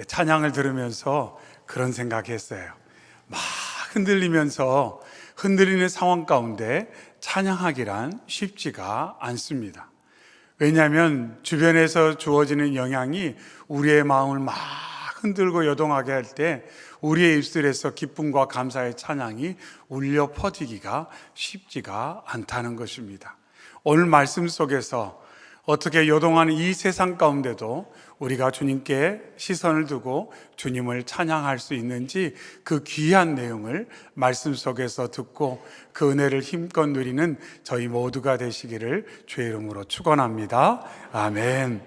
찬양을 들으면서 그런 생각했어요. 막 흔들리면서 흔들리는 상황 가운데 찬양하기란 쉽지가 않습니다. 왜냐하면 주변에서 주어지는 영향이 우리의 마음을 막 흔들고 요동하게 할 때 우리의 입술에서 기쁨과 감사의 찬양이 울려 퍼지기가 쉽지가 않다는 것입니다. 오늘 말씀 속에서 어떻게 요동하는 이 세상 가운데도 우리가 주님께 시선을 두고 주님을 찬양할 수 있는지 그 귀한 내용을 말씀 속에서 듣고 그 은혜를 힘껏 누리는 저희 모두가 되시기를 주의 이름으로 축원합니다. 아멘.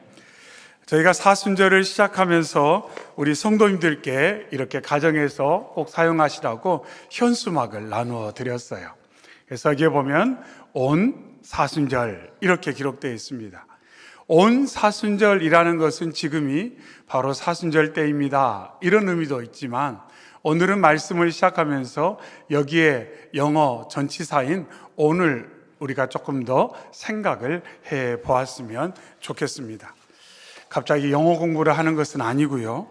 저희가 사순절을 시작하면서 우리 성도님들께 이렇게 가정에서 꼭 사용하시라고 현수막을 나누어 드렸어요. 그래서 여기에 보면 온 사순절 이렇게 기록되어 있습니다. 온 사순절이라는 것은 지금이 바로 사순절 때입니다, 이런 의미도 있지만 오늘은 말씀을 시작하면서 여기에 영어 전치사인 온을 우리가 조금 더 생각을 해 보았으면 좋겠습니다. 갑자기 영어 공부를 하는 것은 아니고요.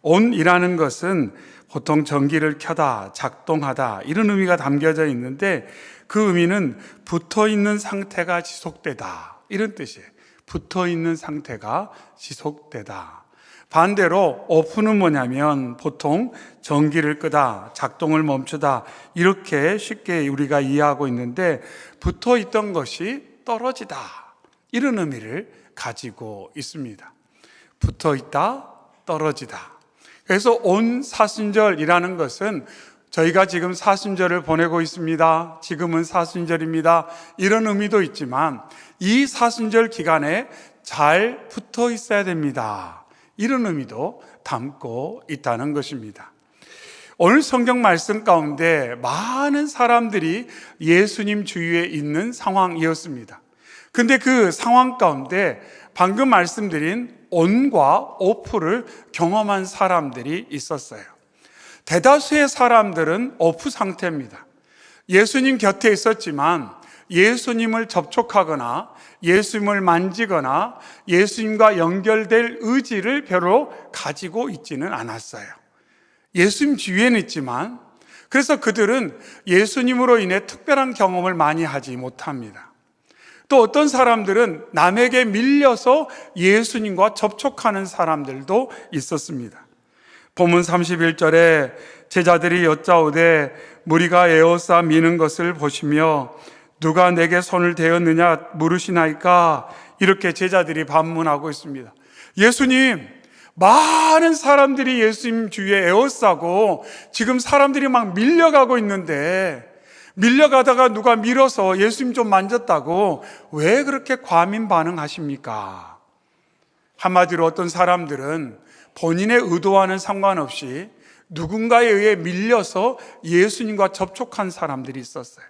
온이라는 것은 보통 전기를 켜다, 작동하다 이런 의미가 담겨져 있는데 그 의미는 붙어있는 상태가 지속되다 이런 뜻이에요. 붙어있는 상태가 지속되다. 반대로 오프는 뭐냐면 보통 전기를 끄다, 작동을 멈추다 이렇게 쉽게 우리가 이해하고 있는데 붙어있던 것이 떨어지다 이런 의미를 가지고 있습니다. 붙어있다, 떨어지다. 그래서 온 사순절이라는 것은 저희가 지금 사순절을 보내고 있습니다, 지금은 사순절입니다 이런 의미도 있지만 이 사순절 기간에 잘 붙어 있어야 됩니다 이런 의미도 담고 있다는 것입니다. 오늘 성경 말씀 가운데 많은 사람들이 예수님 주위에 있는 상황이었습니다. 근데 그 상황 가운데 방금 말씀드린 온과 오프를 경험한 사람들이 있었어요. 대다수의 사람들은 오프 상태입니다. 예수님 곁에 있었지만 예수님을 접촉하거나 예수님을 만지거나 예수님과 연결될 의지를 별로 가지고 있지는 않았어요. 예수님 주위에는 있지만 그래서 그들은 예수님으로 인해 특별한 경험을 많이 하지 못합니다. 또 어떤 사람들은 남에게 밀려서 예수님과 접촉하는 사람들도 있었습니다. 본문 31절에 제자들이 여짜오되 무리가 에워싸 미는 것을 보시며 누가 내게 손을 대었느냐 물으시나이까 이렇게 제자들이 반문하고 있습니다. 예수님, 많은 사람들이 예수님 주위에 에워싸고 지금 사람들이 막 밀려가고 있는데 밀려가다가 누가 밀어서 예수님 좀 만졌다고 왜 그렇게 과민 반응하십니까? 한마디로 어떤 사람들은 본인의 의도와는 상관없이 누군가에 의해 밀려서 예수님과 접촉한 사람들이 있었어요.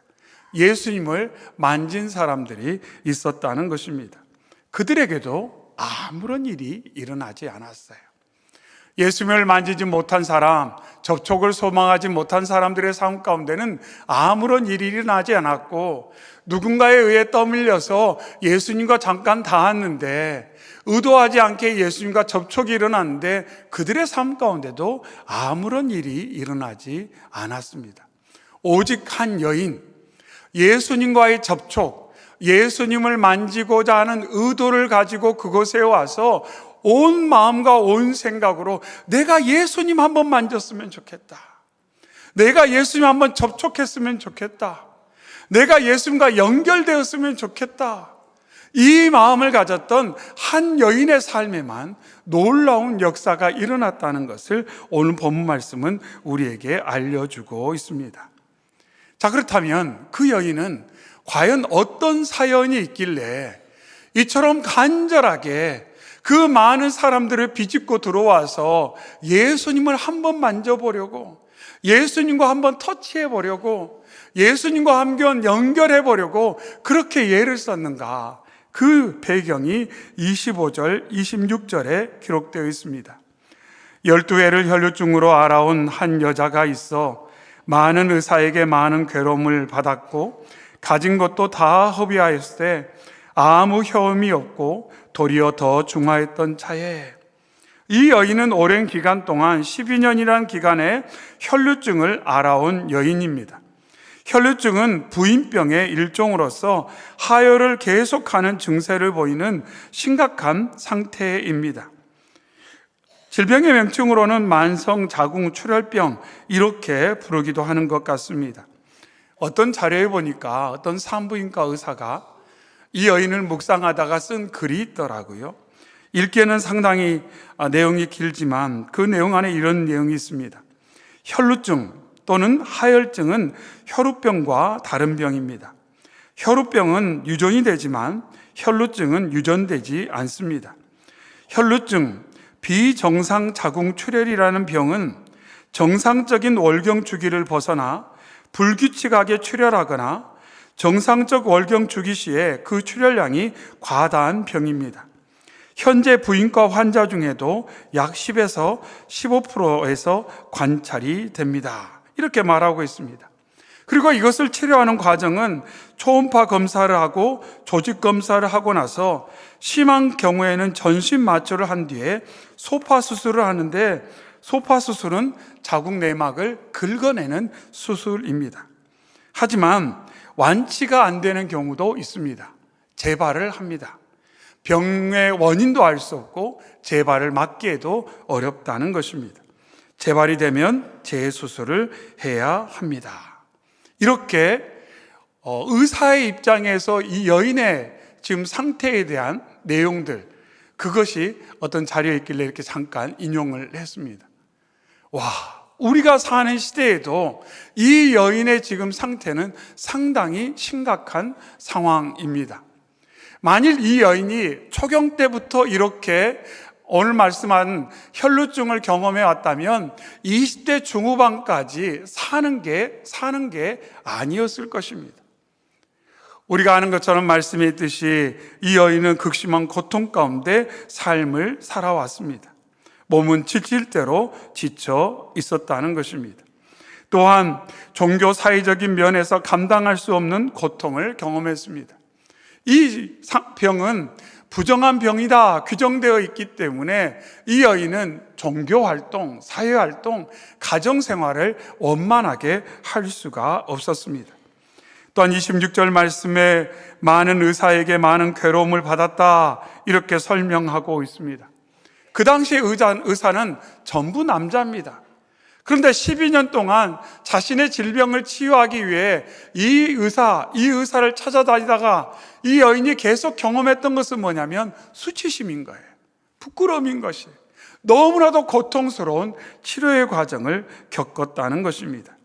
예수님을 만진 사람들이 있었다는 것입니다. 그들에게도 아무런 일이 일어나지 않았어요. 예수님을 만지지 못한 사람, 접촉을 소망하지 못한 사람들의 삶 가운데는 아무런 일이 일어나지 않았고 누군가에 의해 떠밀려서 예수님과 잠깐 닿았는데 의도하지 않게 예수님과 접촉이 일어났는데 그들의 삶 가운데도 아무런 일이 일어나지 않았습니다. 오직 한 여인, 예수님과의 접촉, 예수님을 만지고자 하는 의도를 가지고 그곳에 와서 온 마음과 온 생각으로 내가 예수님 한번 만졌으면 좋겠다, 내가 예수님 한번 접촉했으면 좋겠다, 내가 예수님과 연결되었으면 좋겠다, 이 마음을 가졌던 한 여인의 삶에만 놀라운 역사가 일어났다는 것을 오늘 본문 말씀은 우리에게 알려주고 있습니다. 자, 그렇다면 그 여인은 과연 어떤 사연이 있길래 이처럼 간절하게 그 많은 사람들을 비집고 들어와서 예수님을 한번 만져보려고, 예수님과 한번 터치해 보려고, 예수님과 한번 연결해 보려고 그렇게 예를 썼는가? 그 배경이 25절, 26절에 기록되어 있습니다. 12해를 혈루증으로 앓아온 한 여자가 있어 많은 의사에게 많은 괴로움을 받았고 가진 것도 다 허비하였을 때 아무 혀음이 없고 도리어 더 중하였던 차에 이 여인은 오랜 기간 동안 12년이라는 기간에 혈루증을 앓아온 여인입니다. 혈루증은 부인병의 일종으로서 하혈을 계속하는 증세를 보이는 심각한 상태입니다. 질병의 명칭으로는 만성 자궁 출혈병 이렇게 부르기도 하는 것 같습니다. 어떤 자료에 보니까 어떤 산부인과 의사가 이 여인을 묵상하다가 쓴 글이 있더라고요. 읽기에는 상당히 내용이 길지만 그 내용 안에 이런 내용이 있습니다. 혈루증 또는 하혈증은 혈우병과 다른 병입니다. 혈우병은 유전이 되지만 혈루증은 유전되지 않습니다. 혈루증, 비정상 자궁 출혈이라는 병은 정상적인 월경 주기를 벗어나 불규칙하게 출혈하거나 정상적 월경 주기 시에 그 출혈량이 과다한 병입니다. 현재 부인과 환자 중에도 약 10에서 15%에서 관찰이 됩니다. 이렇게 말하고 있습니다. 그리고 이것을 치료하는 과정은 초음파 검사를 하고 조직 검사를 하고 나서 심한 경우에는 전신 마취를 한 뒤에 소파 수술을 하는데, 소파 수술은 자궁 내막을 긁어내는 수술입니다. 하지만 완치가 안 되는 경우도 있습니다. 재발을 합니다. 병의 원인도 알 수 없고 재발을 막기에도 어렵다는 것입니다. 재발이 되면 재수술을 해야 합니다. 이렇게 의사의 입장에서 이 여인의 지금 상태에 대한 내용들, 그것이 어떤 자료에 있길래 이렇게 잠깐 인용을 했습니다. 와, 우리가 사는 시대에도 이 여인의 지금 상태는 상당히 심각한 상황입니다. 만일 이 여인이 초경 때부터 이렇게 오늘 말씀한 혈루증을 경험해 왔다면 20대 중후반까지 사는 게 아니었을 것입니다. 우리가 아는 것처럼 말씀에 있듯이 이 여인은 극심한 고통 가운데 삶을 살아왔습니다. 몸은 지칠 대로 지쳐 있었다는 것입니다. 또한 종교 사회적인 면에서 감당할 수 없는 고통을 경험했습니다. 이 병은 부정한 병이다 규정되어 있기 때문에 이 여인은 종교활동, 사회활동, 가정생활을 원만하게 할 수가 없었습니다. 또한 26절 말씀에 많은 의사에게 많은 괴로움을 받았다 이렇게 설명하고 있습니다. 그 당시 의사는 전부 남자입니다. 그런데 12년 동안 자신의 질병을 치유하기 위해 이 의사를 찾아다니다가 이 여인이 계속 경험했던 것은 뭐냐면 수치심인 거예요. 부끄러움인 것이에요. 너무나도 고통스러운 치료의 과정을 겪었다는 것입니다.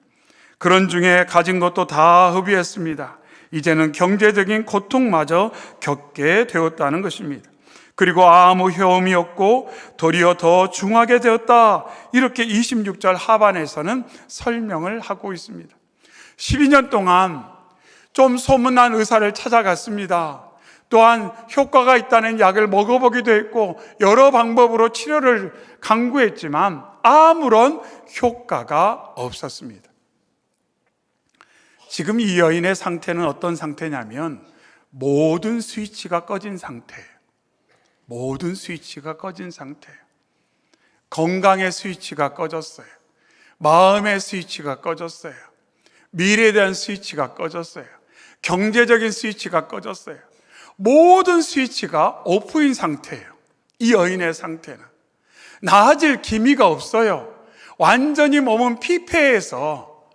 그런 중에 가진 것도 다 허비했습니다. 이제는 경제적인 고통마저 겪게 되었다는 것입니다. 그리고 아무 효험이 없고 도리어 더 중하게 되었다 이렇게 26절 하반에서는 설명을 하고 있습니다. 12년 동안 좀 소문난 의사를 찾아갔습니다. 또한 효과가 있다는 약을 먹어보기도 했고 여러 방법으로 치료를 강구했지만 아무런 효과가 없었습니다. 지금 이 여인의 상태는 어떤 상태냐면 모든 스위치가 꺼진 상태예요. 모든 스위치가 꺼진 상태예요. 건강의 스위치가 꺼졌어요. 마음의 스위치가 꺼졌어요. 미래에 대한 스위치가 꺼졌어요. 경제적인 스위치가 꺼졌어요. 모든 스위치가 오프인 상태예요. 이 여인의 상태는 나아질 기미가 없어요. 완전히 몸은 피폐해서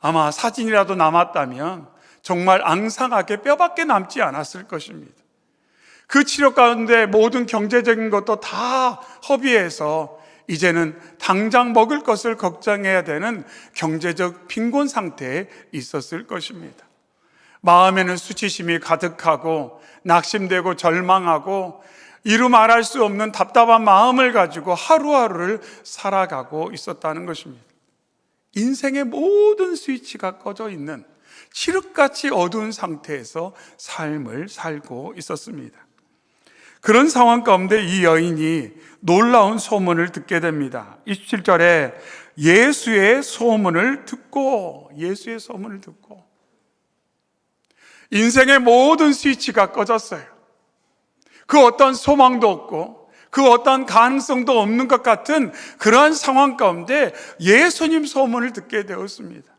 아마 사진이라도 남았다면 정말 앙상하게 뼈밖에 남지 않았을 것입니다. 그 치료 가운데 모든 경제적인 것도 다 허비해서 이제는 당장 먹을 것을 걱정해야 되는 경제적 빈곤 상태에 있었을 것입니다. 마음에는 수치심이 가득하고 낙심되고 절망하고 이루 말할 수 없는 답답한 마음을 가지고 하루하루를 살아가고 있었다는 것입니다. 인생의 모든 스위치가 꺼져 있는 칠흑같이 어두운 상태에서 삶을 살고 있었습니다. 그런 상황 가운데 이 여인이 놀라운 소문을 듣게 됩니다. 27절에 예수의 소문을 듣고 인생의 모든 스위치가 꺼졌어요. 그 어떤 소망도 없고 그 어떠한 가능성도 없는 것 같은 그러한 상황 가운데 예수님 소문을 듣게 되었습니다.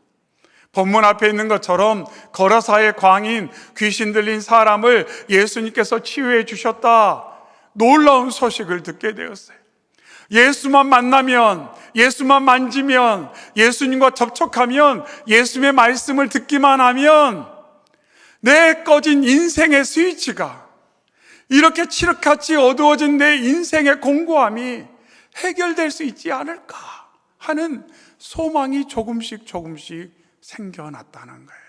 본문 앞에 있는 것처럼 거라사의 광인, 귀신 들린 사람을 예수님께서 치유해 주셨다, 놀라운 소식을 듣게 되었어요. 예수만 만나면, 예수만 만지면, 예수님과 접촉하면, 예수님의 말씀을 듣기만 하면 내 꺼진 인생의 스위치가, 이렇게 칠흑같이 어두워진 내 인생의 공고함이 해결될 수 있지 않을까 하는 소망이 조금씩 생겨났다는 거예요.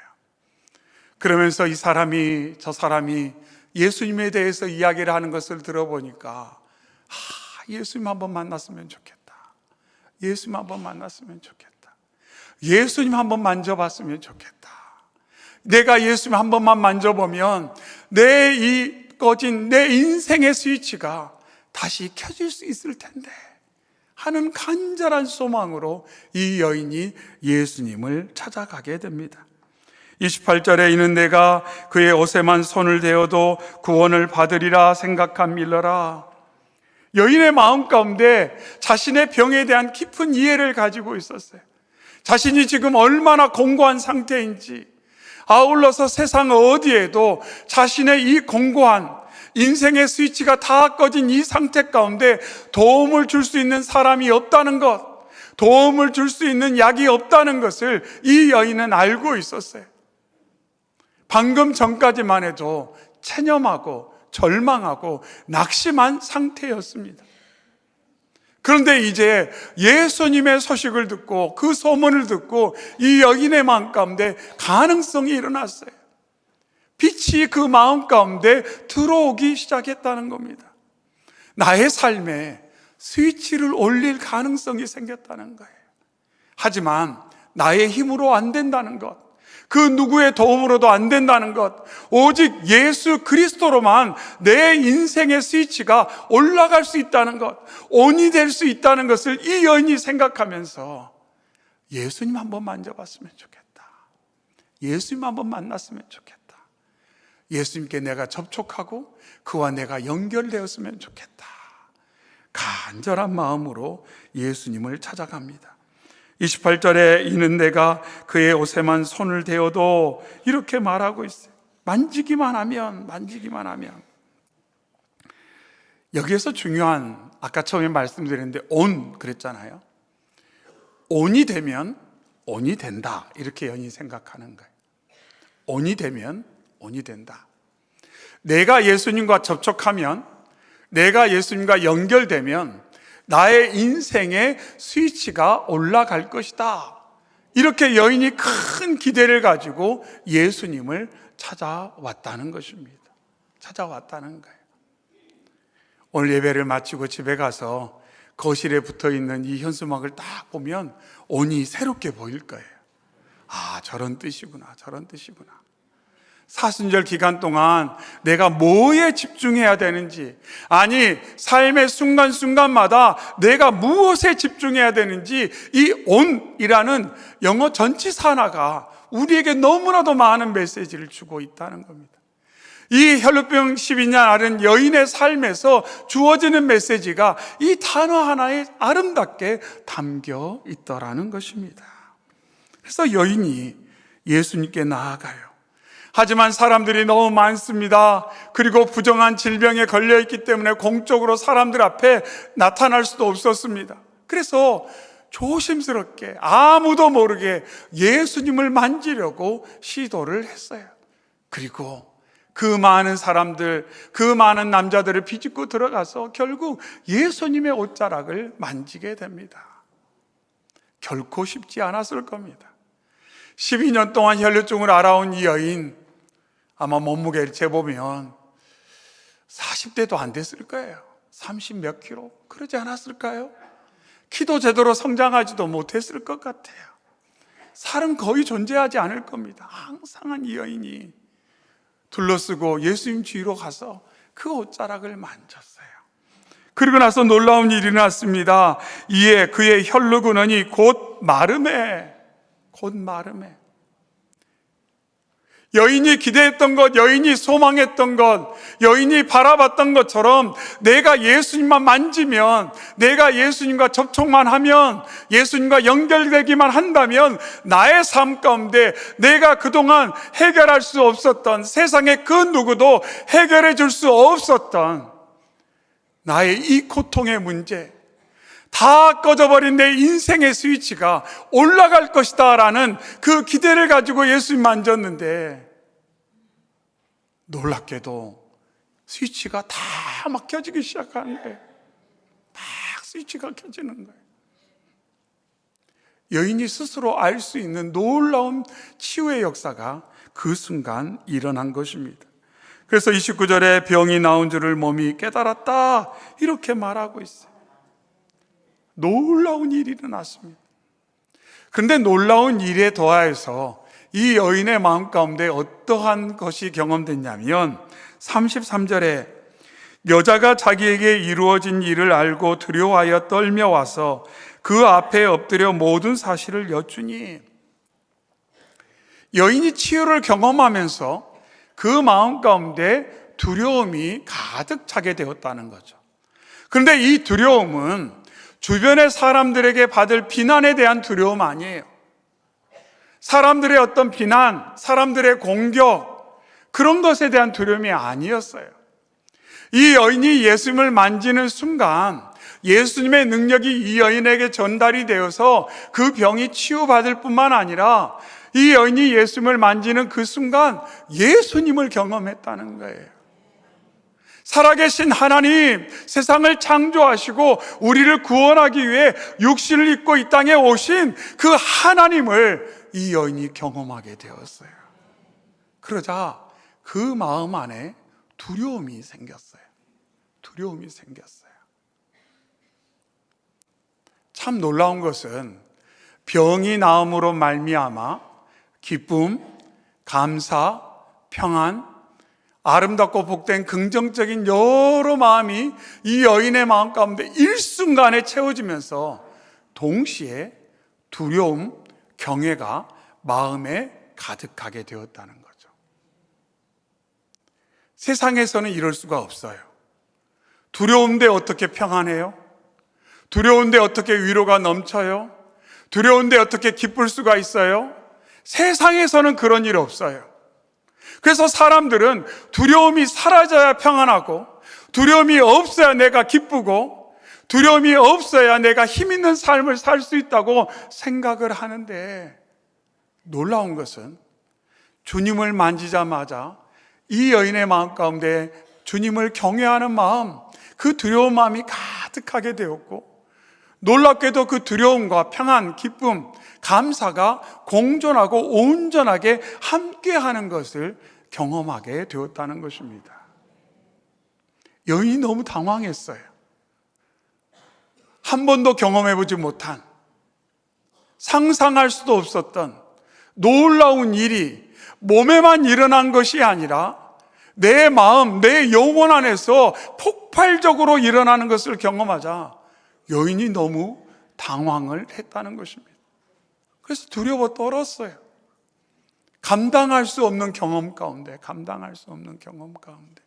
그러면서 이 사람이, 저 사람이 예수님에 대해서 이야기를 하는 것을 들어보니까 예수님 한번 만났으면 좋겠다, 예수님 한번 만났으면 좋겠다, 예수님 한번 만져봤으면 좋겠다, 내가 예수님 한 번만 만져보면 내 이 꺼진 내 인생의 스위치가 다시 켜질 수 있을 텐데 하는 간절한 소망으로 이 여인이 예수님을 찾아가게 됩니다. 28절에 이는 내가 그의 옷에만 손을 대어도 구원을 받으리라 생각한 밀러라. 여인의 마음 가운데 자신의 병에 대한 깊은 이해를 가지고 있었어요. 자신이 지금 얼마나 공고한 상태인지, 아울러서 세상 어디에도 자신의 이 공고한 인생의 스위치가 다 꺼진 이 상태 가운데 도움을 줄 수 있는 사람이 없다는 것, 도움을 줄 수 있는 약이 없다는 것을 이 여인은 알고 있었어요. 방금 전까지만 해도 체념하고 절망하고 낙심한 상태였습니다. 그런데 이제 예수님의 소식을 듣고 그 소문을 듣고 이 여인의 마음 가운데 가능성이 일어났어요. 빛이 그 마음 가운데 들어오기 시작했다는 겁니다. 나의 삶에 스위치를 올릴 가능성이 생겼다는 거예요. 하지만 나의 힘으로 안 된다는 것, 그 누구의 도움으로도 안 된다는 것, 오직 예수 그리스도로만 내 인생의 스위치가 올라갈 수 있다는 것, 온이 될 수 있다는 것을 이 여인이 생각하면서 예수님 한번 만져봤으면 좋겠다, 예수님 한번 만났으면 좋겠다, 예수님께 내가 접촉하고 그와 내가 연결되었으면 좋겠다, 간절한 마음으로 예수님을 찾아갑니다. 28절에 이는 내가 그의 옷에만 손을 대어도, 이렇게 말하고 있어요. 만지기만 하면. 여기에서 중요한, 아까 처음에 말씀드렸는데 온 그랬잖아요. 온이 되면 온이 된다, 이렇게 여인이 생각하는 거예요. 온이 되면 온이 된다. 내가 예수님과 접촉하면, 내가 예수님과 연결되면 나의 인생의 스위치가 올라갈 것이다, 이렇게 여인이 큰 기대를 가지고 예수님을 찾아왔다는 것입니다. 찾아왔다는 거예요. 오늘 예배를 마치고 집에 가서 거실에 붙어있는 이 현수막을 딱 보면 온이 새롭게 보일 거예요. 아, 저런 뜻이구나, 저런 뜻이구나. 사순절 기간 동안 내가 뭐에 집중해야 되는지, 아니 삶의 순간순간마다 내가 무엇에 집중해야 되는지, 이 온이라는 영어 전치사 하나가 우리에게 너무나도 많은 메시지를 주고 있다는 겁니다. 이 혈루병 12년 앓은 여인의 삶에서 주어지는 메시지가 이 단어 하나에 아름답게 담겨 있더라는 것입니다. 그래서 여인이 예수님께 나아가요. 하지만 사람들이 너무 많습니다. 그리고 부정한 질병에 걸려있기 때문에 공적으로 사람들 앞에 나타날 수도 없었습니다. 그래서 조심스럽게 아무도 모르게 예수님을 만지려고 시도를 했어요. 그리고 그 많은 사람들, 그 많은 남자들을 비집고 들어가서 결국 예수님의 옷자락을 만지게 됩니다. 결코 쉽지 않았을 겁니다. 12년 동안 혈루증을 앓아온 이 여인, 아마 몸무게를 재보면 40대도 안 됐을 거예요. 30 몇 킬로, 그러지 않았을까요? 키도 제대로 성장하지도 못했을 것 같아요. 살은 거의 존재하지 않을 겁니다. 항상한 이 여인이 둘러쓰고 예수님 뒤로 가서 그 옷자락을 만졌어요. 그리고 나서 놀라운 일이 났습니다. 이에 그의 혈루근원이 곧 마름에 여인이 기대했던 것, 여인이 소망했던 것, 여인이 바라봤던 것처럼 내가 예수님만 만지면, 내가 예수님과 접촉만 하면, 예수님과 연결되기만 한다면 나의 삶 가운데 내가 그동안 해결할 수 없었던, 세상의 그 누구도 해결해 줄 수 없었던 나의 이 고통의 문제, 다 꺼져버린 내 인생의 스위치가 올라갈 것이다 라는 그 기대를 가지고 예수님 만졌는데, 놀랍게도 스위치가 다 막 켜지기 시작하는 거예요. 막 스위치가 켜지는 거예요. 여인이 스스로 알 수 있는 놀라운 치유의 역사가 그 순간 일어난 것입니다. 그래서 29절에 병이 나온 줄을 몸이 깨달았다 이렇게 말하고 있어요. 놀라운 일이 일어났습니다. 그런데 놀라운 일에 더하여서 이 여인의 마음 가운데 어떠한 것이 경험됐냐면 33절에 여자가 자기에게 이루어진 일을 알고 두려워하여 떨며 와서 그 앞에 엎드려 모든 사실을 여쭈니, 여인이 치유를 경험하면서 그 마음 가운데 두려움이 가득 차게 되었다는 거죠. 그런데 이 두려움은 주변의 사람들에게 받을 비난에 대한 두려움 아니에요. 사람들의 어떤 비난, 사람들의 공격, 그런 것에 대한 두려움이 아니었어요. 이 여인이 예수님을 만지는 순간 예수님의 능력이 이 여인에게 전달이 되어서 그 병이 치유받을 뿐만 아니라 이 여인이 예수님을 만지는 그 순간 예수님을 경험했다는 거예요. 살아계신 하나님, 세상을 창조하시고 우리를 구원하기 위해 육신을 입고 이 땅에 오신 그 하나님을 이 여인이 경험하게 되었어요. 그러자 그 마음 안에 두려움이 생겼어요. 두려움이 생겼어요. 참 놀라운 것은 병이 나음으로 말미암아 기쁨, 감사, 평안, 아름답고 복된 긍정적인 여러 마음이 이 여인의 마음 가운데 일순간에 채워지면서 동시에 두려움, 경외가 마음에 가득하게 되었다는 거죠. 세상에서는 이럴 수가 없어요. 두려운데 어떻게 평안해요? 두려운데 어떻게 위로가 넘쳐요? 두려운데 어떻게 기쁠 수가 있어요? 세상에서는 그런 일 없어요. 그래서 사람들은 두려움이 사라져야 평안하고, 두려움이 없어야 내가 기쁘고, 두려움이 없어야 내가 힘 있는 삶을 살 수 있다고 생각을 하는데, 놀라운 것은 주님을 만지자마자 이 여인의 마음 가운데 주님을 경외하는 마음, 그 두려운 마음이 가득하게 되었고, 놀랍게도 그 두려움과 평안, 기쁨, 감사가 공존하고 온전하게 함께하는 것을 경험하게 되었다는 것입니다. 여인이 너무 당황했어요. 한 번도 경험해보지 못한, 상상할 수도 없었던 놀라운 일이 몸에만 일어난 것이 아니라 내 마음, 내 영혼 안에서 폭발적으로 일어나는 것을 경험하자 여인이 너무 당황을 했다는 것입니다. 그래서 두려워 떨었어요. 감당할 수 없는 경험 가운데, 감당할 수 없는 경험 가운데.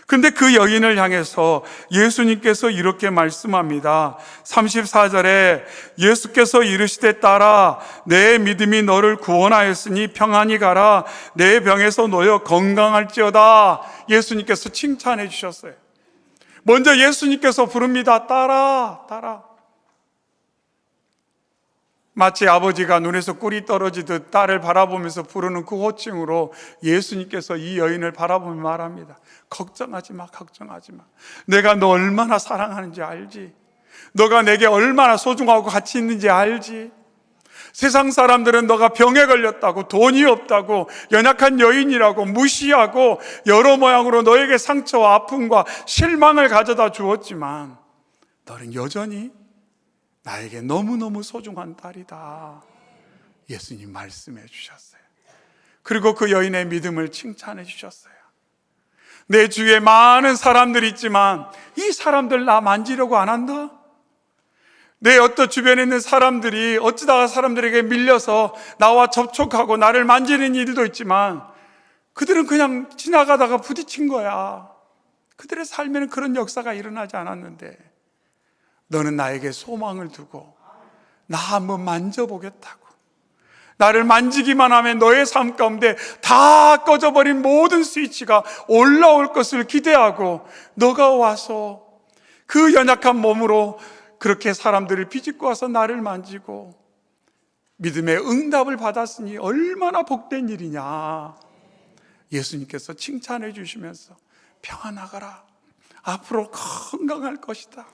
근데 그 여인을 향해서 예수님께서 이렇게 말씀합니다. 34절에 예수께서 이르시되 딸아, 내 믿음이 너를 구원하였으니 평안히 가라. 내 병에서 놓여 건강할지어다. 예수님께서 칭찬해 주셨어요. 먼저 예수님께서 부릅니다. 딸아, 딸아. 마치 아버지가 눈에서 꿀이 떨어지듯 딸을 바라보면서 부르는 그 호칭으로 예수님께서 이 여인을 바라보며 말합니다. 걱정하지 마, 걱정하지 마. 내가 너 얼마나 사랑하는지 알지? 너가 내게 얼마나 소중하고 가치 있는지 알지? 세상 사람들은 너가 병에 걸렸다고, 돈이 없다고, 연약한 여인이라고 무시하고 여러 모양으로 너에게 상처와 아픔과 실망을 가져다 주었지만 너는 여전히 나에게 너무너무 소중한 딸이다. 예수님 말씀해 주셨어요. 그리고 그 여인의 믿음을 칭찬해 주셨어요. 내 주위에 많은 사람들이 있지만 이 사람들 나 만지려고 안 한다? 내 어떤 주변에 있는 사람들이 어찌다가 사람들에게 밀려서 나와 접촉하고 나를 만지는 일도 있지만 그들은 그냥 지나가다가 부딪힌 거야. 그들의 삶에는 그런 역사가 일어나지 않았는데 너는 나에게 소망을 두고 나 한번 만져보겠다고, 나를 만지기만 하면 너의 삶 가운데 다 꺼져버린 모든 스위치가 올라올 것을 기대하고 너가 와서 그 연약한 몸으로 그렇게 사람들을 비집고 와서 나를 만지고 믿음의 응답을 받았으니 얼마나 복된 일이냐. 예수님께서 칭찬해 주시면서 평안하거라, 앞으로 건강할 것이다.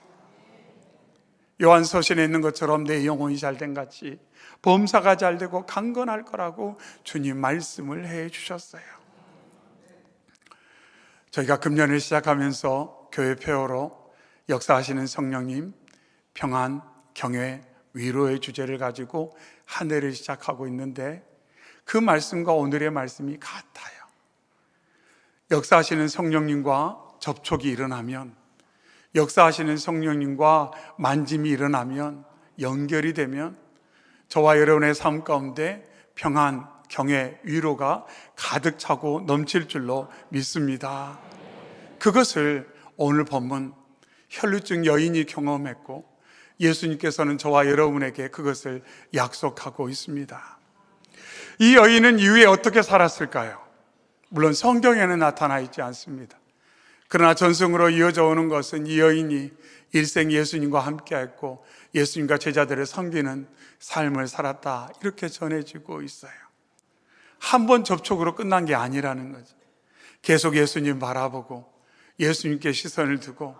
요한서신에 있는 것처럼 내 영혼이 잘된 같이 범사가 잘되고 강건할 거라고 주님 말씀을 해 주셨어요. 저희가 금년을 시작하면서 교회 폐허로 역사하시는 성령님, 평안, 경외, 위로의 주제를 가지고 한 해를 시작하고 있는데 그 말씀과 오늘의 말씀이 같아요. 역사하시는 성령님과 접촉이 일어나면, 역사하시는 성령님과 만짐이 일어나면, 연결이 되면 저와 여러분의 삶 가운데 평안, 경외, 위로가 가득 차고 넘칠 줄로 믿습니다. 그것을 오늘 본문 혈루증 여인이 경험했고 예수님께서는 저와 여러분에게 그것을 약속하고 있습니다. 이 여인은 이후에 어떻게 살았을까요? 물론 성경에는 나타나 있지 않습니다. 그러나 전승으로 이어져 오는 것은 이 여인이 일생 예수님과 함께 했고 예수님과 제자들을 섬기는 삶을 살았다, 이렇게 전해지고 있어요. 한 번 접촉으로 끝난 게 아니라는 거죠. 계속 예수님 바라보고 예수님께 시선을 두고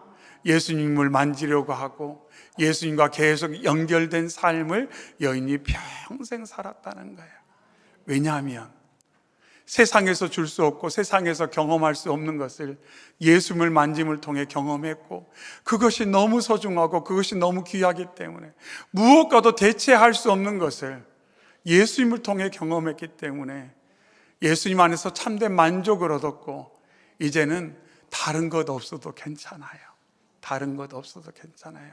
예수님을 만지려고 하고 예수님과 계속 연결된 삶을 여인이 평생 살았다는 거예요. 왜냐하면 세상에서 줄 수 없고 세상에서 경험할 수 없는 것을 예수님을 만짐을 통해 경험했고 그것이 너무 소중하고 그것이 너무 귀하기 때문에 무엇과도 대체할 수 없는 것을 예수님을 통해 경험했기 때문에 예수님 안에서 참된 만족을 얻었고 이제는 다른 것 없어도 괜찮아요. 다른 것 없어도 괜찮아요.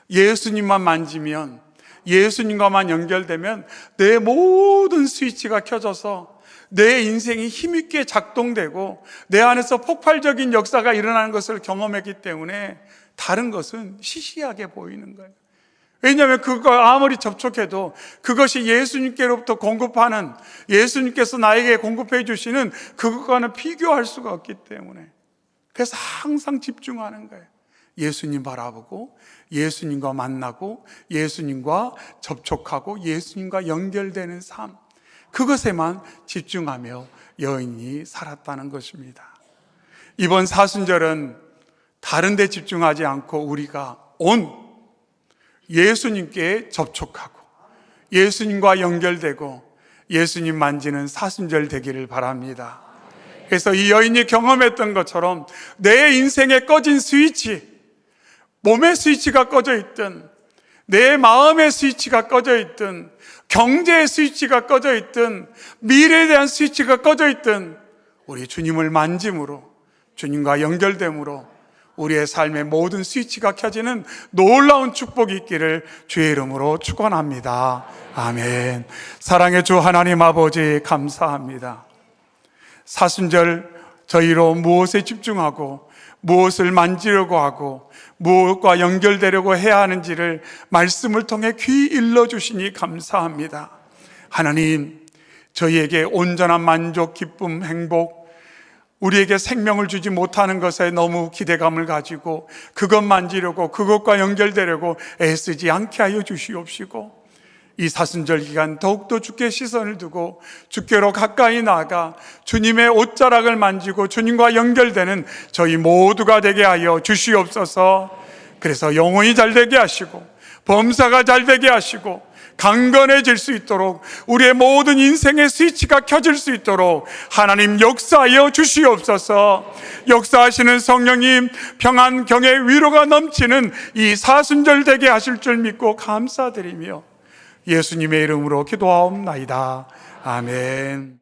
예수님만 만지면, 예수님과만 연결되면 내 모든 스위치가 켜져서 내 인생이 힘있게 작동되고 내 안에서 폭발적인 역사가 일어나는 것을 경험했기 때문에 다른 것은 시시하게 보이는 거예요. 왜냐하면 그거 아무리 접촉해도 그것이 예수님께로부터 공급하는, 예수님께서 나에게 공급해 주시는 그것과는 비교할 수가 없기 때문에 그래서 항상 집중하는 거예요. 예수님 바라보고 예수님과 만나고 예수님과 접촉하고 예수님과 연결되는 삶, 그것에만 집중하며 여인이 살았다는 것입니다. 이번 사순절은 다른 데 집중하지 않고 우리가 온 예수님께 접촉하고 예수님과 연결되고 예수님 만지는 사순절 되기를 바랍니다. 그래서 이 여인이 경험했던 것처럼 내 인생에 꺼진 스위치, 몸의 스위치가 꺼져 있든 내 마음의 스위치가 꺼져 있든 경제의 스위치가 꺼져 있든 미래에 대한 스위치가 꺼져 있든 우리 주님을 만짐으로, 주님과 연결됨으로 우리의 삶의 모든 스위치가 켜지는 놀라운 축복이 있기를 주의 이름으로 축원합니다. 아멘. 사랑의 주 하나님 아버지 감사합니다. 사순절 저희로 무엇에 집중하고 무엇을 만지려고 하고 무엇과 연결되려고 해야 하는지를 말씀을 통해 귀 일러주시니 감사합니다. 하나님, 저희에게 온전한 만족, 기쁨, 행복, 우리에게 생명을 주지 못하는 것에 너무 기대감을 가지고 그것 만지려고 그것과 연결되려고 애쓰지 않게 하여 주시옵시고 이 사순절 기간 더욱더 주께 시선을 두고 주께로 가까이 나아가 주님의 옷자락을 만지고 주님과 연결되는 저희 모두가 되게 하여 주시옵소서. 그래서 영혼이 잘되게 하시고 범사가 잘되게 하시고 강건해질 수 있도록 우리의 모든 인생의 스위치가 켜질 수 있도록 하나님 역사하여 주시옵소서. 역사하시는 성령님, 평안, 경외, 위로가 넘치는 이 사순절 되게 하실 줄 믿고 감사드리며 예수님의 이름으로 기도하옵나이다. 아멘.